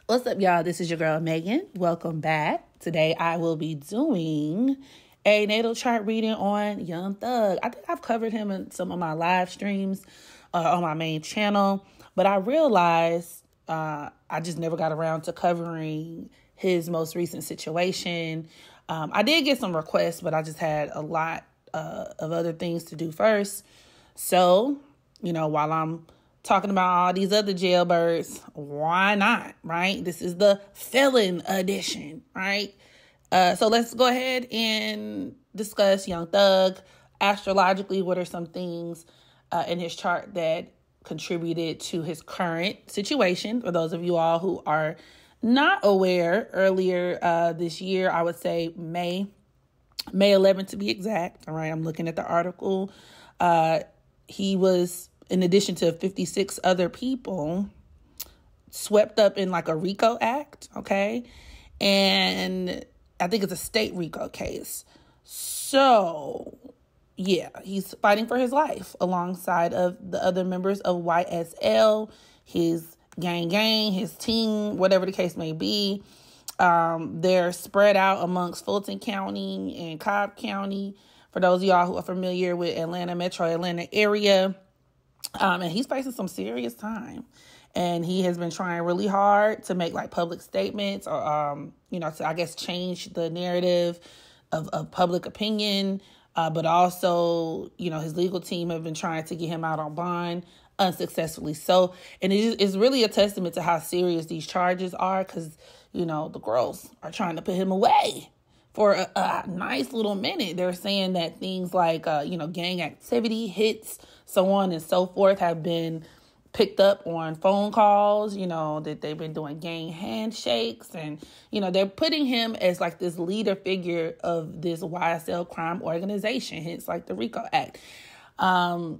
What's up, y'all? This is your girl, Megan. Welcome back. Today, I will be doing a natal chart reading on Young Thug. I think I've covered him in some of my live streams on my main channel, but I realized I just never got around to covering his most recent situation. I did get some requests, but I just had a lot of other things to do first. So, while I'm talking about all these other jailbirds, why not, right? This is the felon edition, right? So let's go ahead and discuss Young Thug. Astrologically, what are some things in his chart that contributed to his current situation? For those of you all who are not aware, earlier this year, I would say May 11th to be exact, all right? I'm looking at the article. He was, in addition to 56 other people, swept up in like a RICO act, okay? And I think it's a state RICO case. So, yeah, he's fighting for his life alongside of the other members of YSL, his gang, his team, whatever the case may be. They're spread out amongst Fulton County and Cobb County. For those of y'all who are familiar with Metro Atlanta area, and he's facing some serious time, and he has been trying really hard to make like public statements or, to, I guess, change the narrative of public opinion. But also, his legal team have been trying to get him out on bond unsuccessfully. So, and it's really a testament to how serious these charges are because, the girls are trying to put him away for a nice little minute. They're saying that things like, gang activity, hits, so on and so forth have been picked up on phone calls, that they've been doing gang handshakes. And, they're putting him as like this leader figure of this YSL crime organization, hence like the RICO Act. The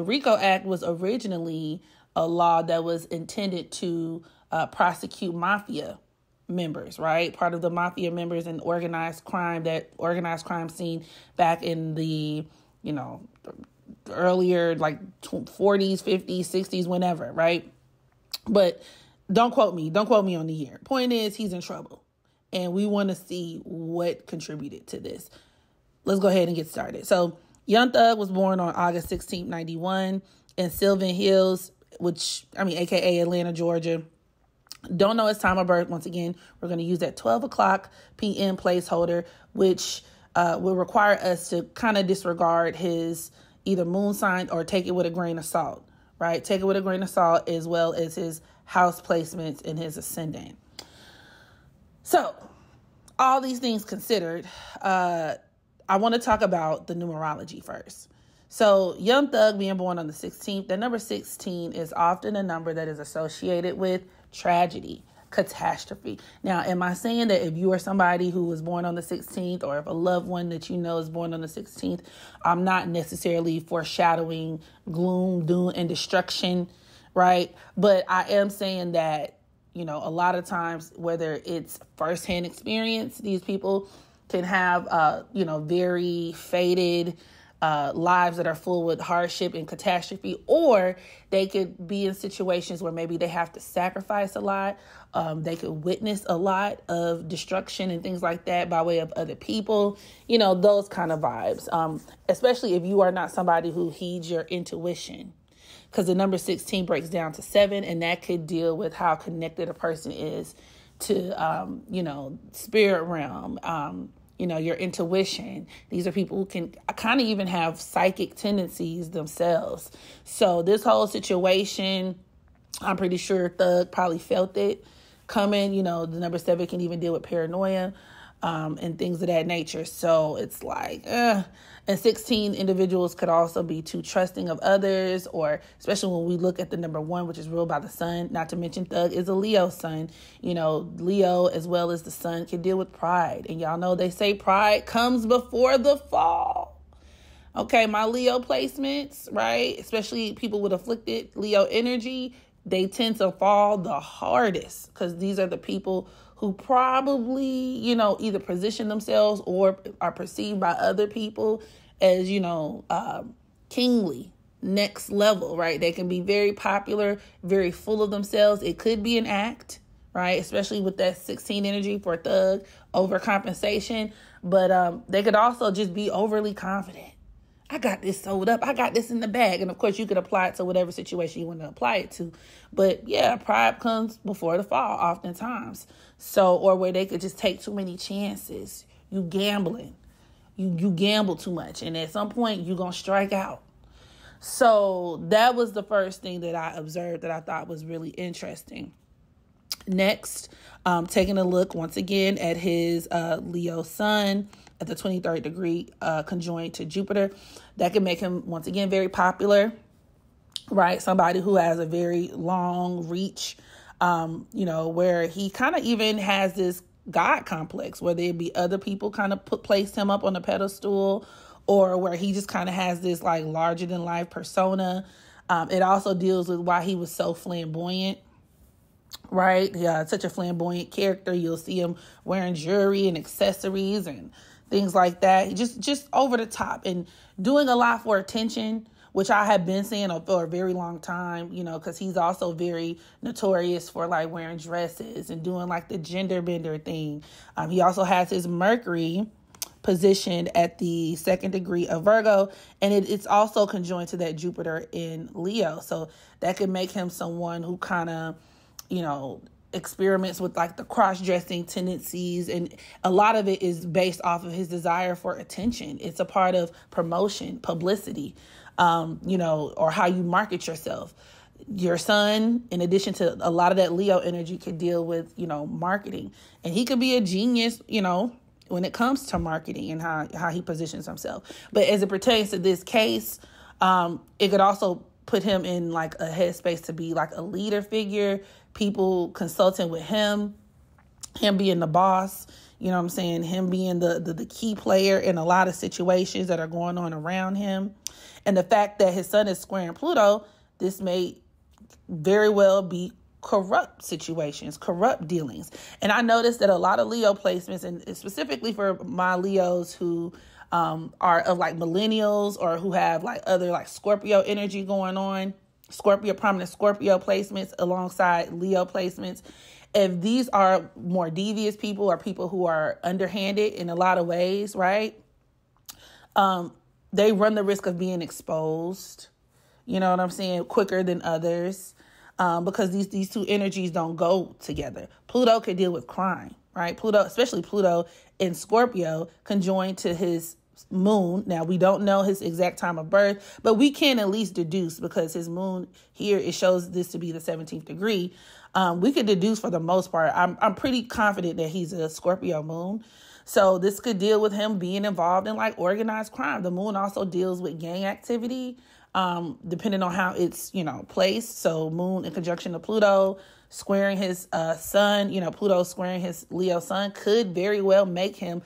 RICO Act was originally a law that was intended to prosecute mafia members, right? Part of the mafia members in organized crime scene back in the, earlier like 40s, 50s, 60s, whenever, right? But don't quote me on the year. Point is, he's in trouble, and we want to see what contributed to this. Let's go ahead and get started. So Young Thug was born on August 16th, 91 in Sylvan Hills, AKA Atlanta, Georgia. Don't know his time of birth. Once again, we're going to use that 12 o'clock p.m. placeholder, which will require us to kind of disregard his either moon sign or take it with a grain of salt, right? Take it with a grain of salt, as well as his house placements and his ascendant. So, all these things considered, I want to talk about the numerology first. So, Young Thug being born on the 16th, the number 16 is often a number that is associated with tragedy, catastrophe. Now, am I saying that if you are somebody who was born on the 16th, or if a loved one that you know is born on the 16th, I'm not necessarily foreshadowing gloom, doom, and destruction, right? But I am saying that, a lot of times, whether it's firsthand experience, these people can have, very faded lives that are full with hardship and catastrophe, or they could be in situations where maybe they have to sacrifice a lot. They could witness a lot of destruction and things like that by way of other people, those kind of vibes, especially if you are not somebody who heeds your intuition, because the number 16 breaks down to 7, and that could deal with how connected a person is to, spirit realm, your intuition. These are people who can kind of even have psychic tendencies themselves. So this whole situation, I'm pretty sure Thug probably felt it coming. The number 7 can even deal with paranoia and things of that nature. So it's like, and 16 individuals could also be too trusting of others, or especially when we look at the number 1, which is ruled by the sun. Not to mention Thug is a Leo sun. Leo as well as the sun can deal with pride. And y'all know they say pride comes before the fall. Okay, my Leo placements, right? Especially people with afflicted Leo energy, they tend to fall the hardest because these are the people who probably, either position themselves or are perceived by other people as, kingly next level, right? They can be very popular, very full of themselves. It could be an act, right? Especially with that 16 energy for thug, overcompensation. But they could also just be overly confident. I got this sold up. I got this in the bag. And of course, you could apply it to whatever situation you want to apply it to. But yeah, pride comes before the fall oftentimes. So, or where they could just take too many chances. You gambling. You gamble too much. And at some point, you're going to strike out. So that was the first thing that I observed that I thought was really interesting. Next, taking a look once again at his Leo sun at the 23rd degree conjoined to Jupiter. That can make him, once again, very popular, right? Somebody who has a very long reach, where he kind of even has this God complex, where there be other people kind of place him up on a pedestal, or where he just kind of has this like larger than life persona. It also deals with why he was so flamboyant. Right? Yeah, such a flamboyant character. You'll see him wearing jewelry and accessories and things like that. Just over the top and doing a lot for attention, which I have been seeing for a very long time, because he's also very notorious for like wearing dresses and doing like the gender bender thing. He also has his Mercury positioned at the 2nd degree of Virgo, and it's also conjoined to that Jupiter in Leo. So that could make him someone who kind of, experiments with like the cross-dressing tendencies, and a lot of it is based off of his desire for attention. It's a part of promotion, publicity, or how you market yourself. Your son, in addition to a lot of that Leo energy, could deal with, marketing, and he could be a genius, when it comes to marketing and how he positions himself. But as it pertains to this case, it could also put him in like a headspace to be like a leader figure, people consulting with him being the boss, him being the key player in a lot of situations that are going on around him. And the fact that his son is squaring Pluto, this may very well be corrupt situations, corrupt dealings. And I noticed that a lot of Leo placements, and specifically for my Leos who are of like millennials or who have like other like Scorpio energy going on, prominent Scorpio placements alongside Leo placements. If these are more devious people or people who are underhanded in a lot of ways, right? They run the risk of being exposed, you know what I'm saying, quicker than others, because these two energies don't go together. Pluto could deal with crime, right? Pluto, especially Pluto in Scorpio, conjoined to his moon. Now, we don't know his exact time of birth, but we can at least deduce, because his moon here, it shows this to be the 17th degree. We could deduce for the most part. I'm pretty confident that he's a Scorpio moon. So this could deal with him being involved in like organized crime. The moon also deals with gang activity, depending on how it's, placed. So moon in conjunction to Pluto, squaring his sun, Pluto squaring his Leo sun could very well make him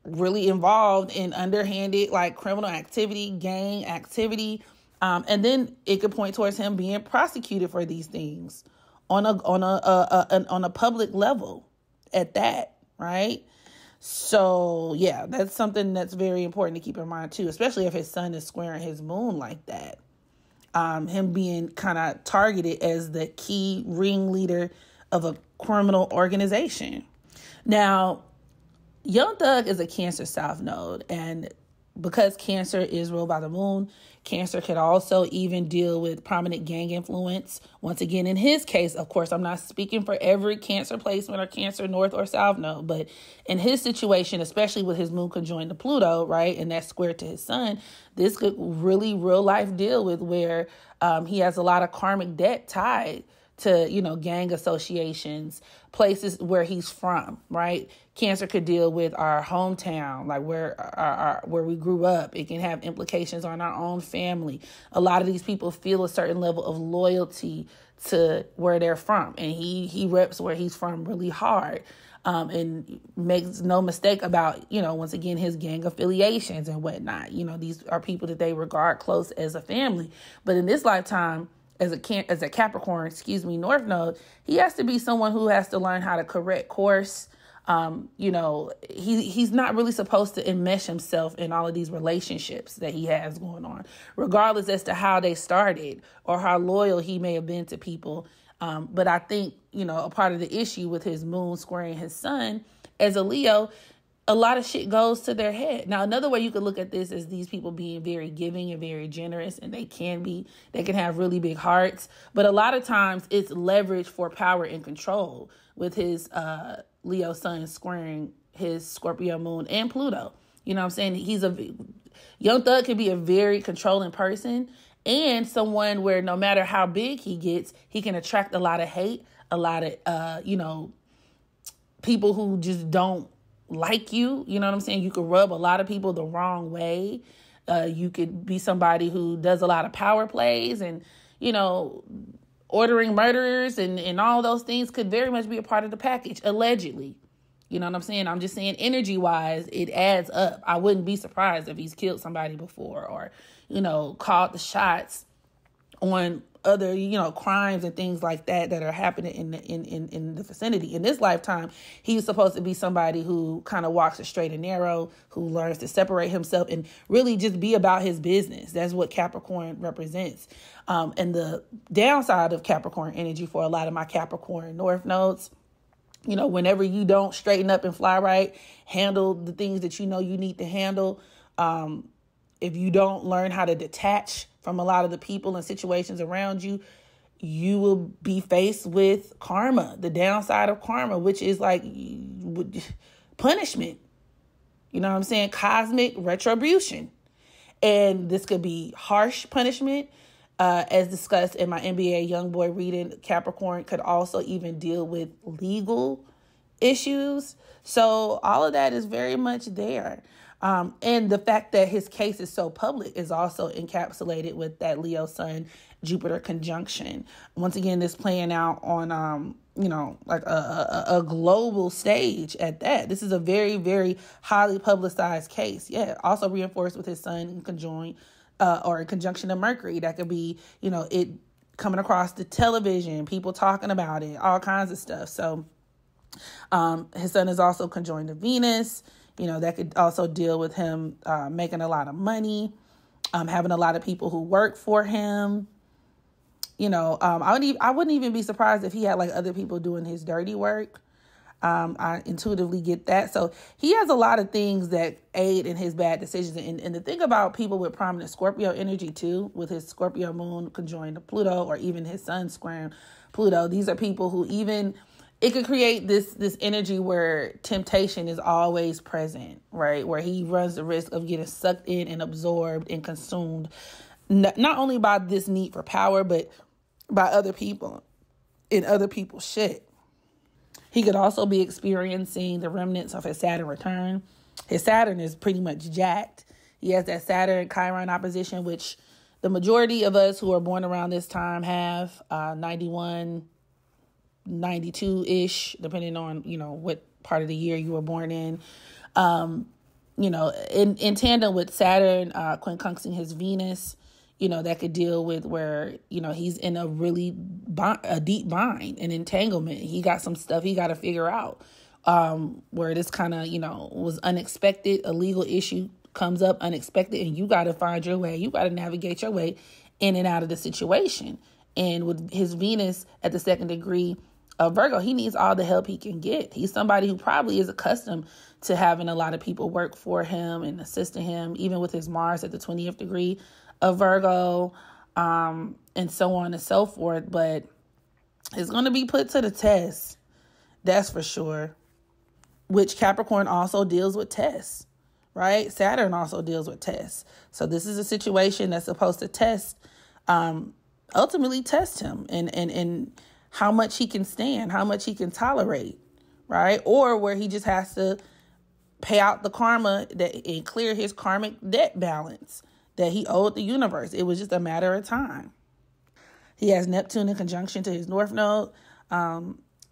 really involved in underhanded like criminal activity, gang activity. And then it could point towards him being prosecuted for these things on a public level at that, right? So yeah, that's something that's very important to keep in mind too, especially if his sun is squaring his moon like that. Him being kind of targeted as the key ringleader of a criminal organization. Now, Young Thug is a Cancer South node, and because Cancer is ruled by the moon, Cancer could also even deal with prominent gang influence. Once again, in his case, of course, I'm not speaking for every Cancer placement or Cancer North or South node, but in his situation, especially with his moon conjoined to Pluto, right, and that's squared to his sun, this could really real life deal with where he has a lot of karmic debt tied to, gang associations, places where he's from, right? Cancer could deal with our hometown, like where we grew up. It can have implications on our own family. A lot of these people feel a certain level of loyalty to where they're from, and he reps where he's from really hard, and makes no mistake about, once again, his gang affiliations and whatnot. These are people that they regard close as a family. But in this lifetime, as a Capricorn, North Node, he has to be someone who has to learn how to correct course, He's not really supposed to enmesh himself in all of these relationships that he has going on, regardless as to how they started or how loyal he may have been to people. But I think, a part of the issue with his moon squaring his sun as a Leo, a lot of shit goes to their head. Now, another way you could look at this is these people being very giving and very generous, and they can have really big hearts. But a lot of times it's leverage for power and control with his Leo sun squaring his Scorpio moon and Pluto. You know what I'm saying? Young Thug can be a very controlling person and someone where no matter how big he gets, he can attract a lot of hate, a lot of, people who just don't like you. You know what I'm saying? You could rub a lot of people the wrong way. You could be somebody who does a lot of power plays and, ordering murderers and all those things could very much be a part of the package, allegedly. You know what I'm saying? I'm just saying energy-wise, it adds up. I wouldn't be surprised if he's killed somebody before or, called the shots on other, crimes and things like that are happening in the vicinity. In this lifetime, he's supposed to be somebody who kind of walks a straight and narrow, who learns to separate himself and really just be about his business. That's what Capricorn represents. And the downside of Capricorn energy for a lot of my Capricorn North nodes, whenever you don't straighten up and fly right, handle the things that you need to handle, if you don't learn how to detach from a lot of the people and situations around you, you will be faced with karma, the downside of karma, which is like punishment. You know what I'm saying? Cosmic retribution. And this could be harsh punishment. As discussed in my NBA Youngboy reading, Capricorn could also even deal with legal issues. So all of that is very much there. And the fact that his case is so public is also encapsulated with that Leo Sun Jupiter conjunction. Once again, this playing out on, like a global stage at that. This is a very, very highly publicized case. Yeah. Also reinforced with his sun in conjoined, or in conjunction to Mercury. That could be, it coming across the television, people talking about it, all kinds of stuff. So, his sun is also conjoined to Venus. That could also deal with him making a lot of money, having a lot of people who work for him. I wouldn't even be surprised if he had like other people doing his dirty work. I intuitively get that. So he has a lot of things that aid in his bad decisions. And the thing about people with prominent Scorpio energy too, with his Scorpio moon conjoined to Pluto or even his sun squaring Pluto, these are people who it could create this energy where temptation is always present, right? Where he runs the risk of getting sucked in and absorbed and consumed, not only by this need for power, but by other people and other people's shit. He could also be experiencing the remnants of his Saturn return. His Saturn is pretty much jacked. He has that Saturn Chiron opposition, which the majority of us who are born around this time have, 91, 92-ish, depending on, what part of the year you were born in. In tandem with Saturn quincunxing his Venus, that could deal with where, he's in a really a deep bind, an entanglement. He got some stuff he got to figure out, where this kind of, was unexpected. A legal issue comes up unexpected and you got to find your way. You got to navigate your way in and out of the situation. And with his Venus at the second degree of Virgo, he needs all the help he can get. He's somebody who probably is accustomed to having a lot of people work for him and assisting him, even with his Mars at the 20th degree of Virgo, and so on and so forth. But it's going to be put to the test. That's for sure. Which Capricorn also deals with tests, right? Saturn also deals with tests. So this is a situation that's supposed to test, ultimately test him and how much he can stand, how much he can tolerate, right? Or where he just has to pay out the karma and clear his karmic debt balance that he owed the universe. It was just a matter of time. He has Neptune in conjunction to his North Node,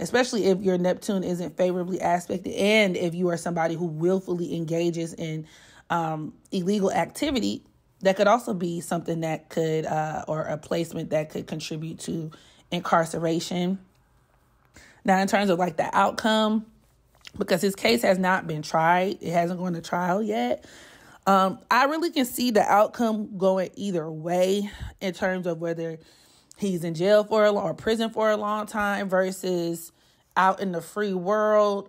especially if your Neptune isn't favorably aspected and if you are somebody who willfully engages in illegal activity. That could also be something that could, or a placement that could contribute to incarceration. Now, in terms of like the outcome because his case has not been tried. It hasn't gone to trial yet. I really can see the outcome going either way in terms of whether he's in jail or prison for a long time versus out in the free world.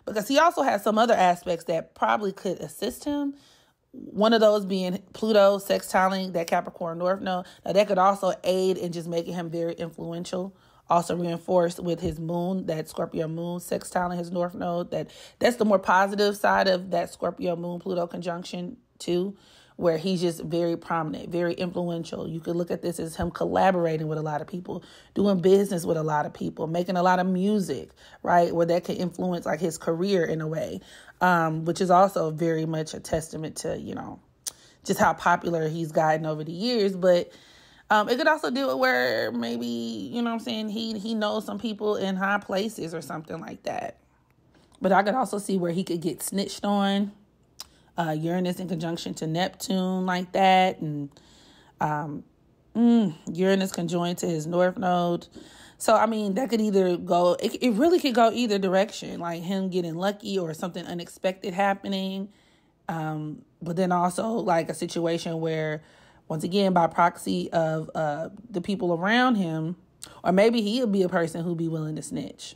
Because he also has some other aspects that probably could assist him. One of those being Pluto sextiling that Capricorn North Node. Now that could also aid in just making him very influential. Also reinforced with his moon, that Scorpio moon sextiling his North Node. That's the more positive side of that Scorpio moon Pluto conjunction too, where he's just very prominent, very influential. You could look at this as him collaborating with a lot of people, doing business with a lot of people, making a lot of music, right? Where that could influence like his career in a way, which is also very much a testament to, just how popular he's gotten over the years. But it could also do it where maybe, he knows some people in high places or something like that. But I could also see where he could get snitched on. Uranus in conjunction to Neptune like that. And Uranus conjoined to his North Node. So, that could either go, it really could go either direction, like him getting lucky or something unexpected happening. But then also like a situation where, once again, by proxy of the people around him, or maybe he'll be a person who'll be willing to snitch.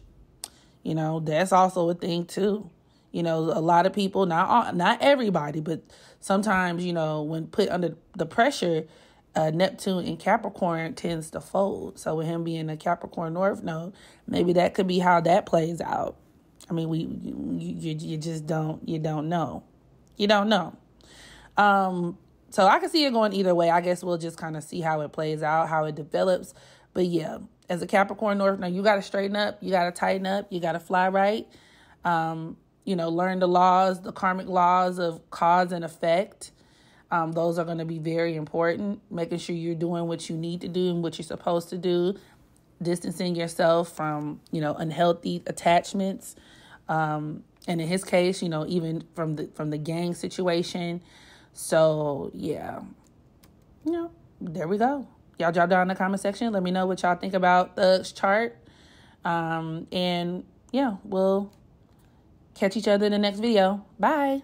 That's also a thing too. A lot of people, not everybody, but sometimes, when put under the pressure, Neptune in Capricorn tends to fold. So with him being a Capricorn North Node, maybe that could be how that plays out. You just don't know. You don't know. So I can see it going either way. I guess we'll just kind of see how it plays out, how it develops. But yeah, as a Capricorn North Node, you got to straighten up. You got to tighten up. You got to fly right. Learn the laws, the karmic laws of cause and effect. Those are going to be very important. Making sure you're doing what you need to do and what you're supposed to do. Distancing yourself from, unhealthy attachments. And in his case, even from the gang situation. So, yeah, there we go. Y'all drop down in the comment section. Let me know what y'all think about the chart. And, yeah, we'll catch each other in the next video. Bye.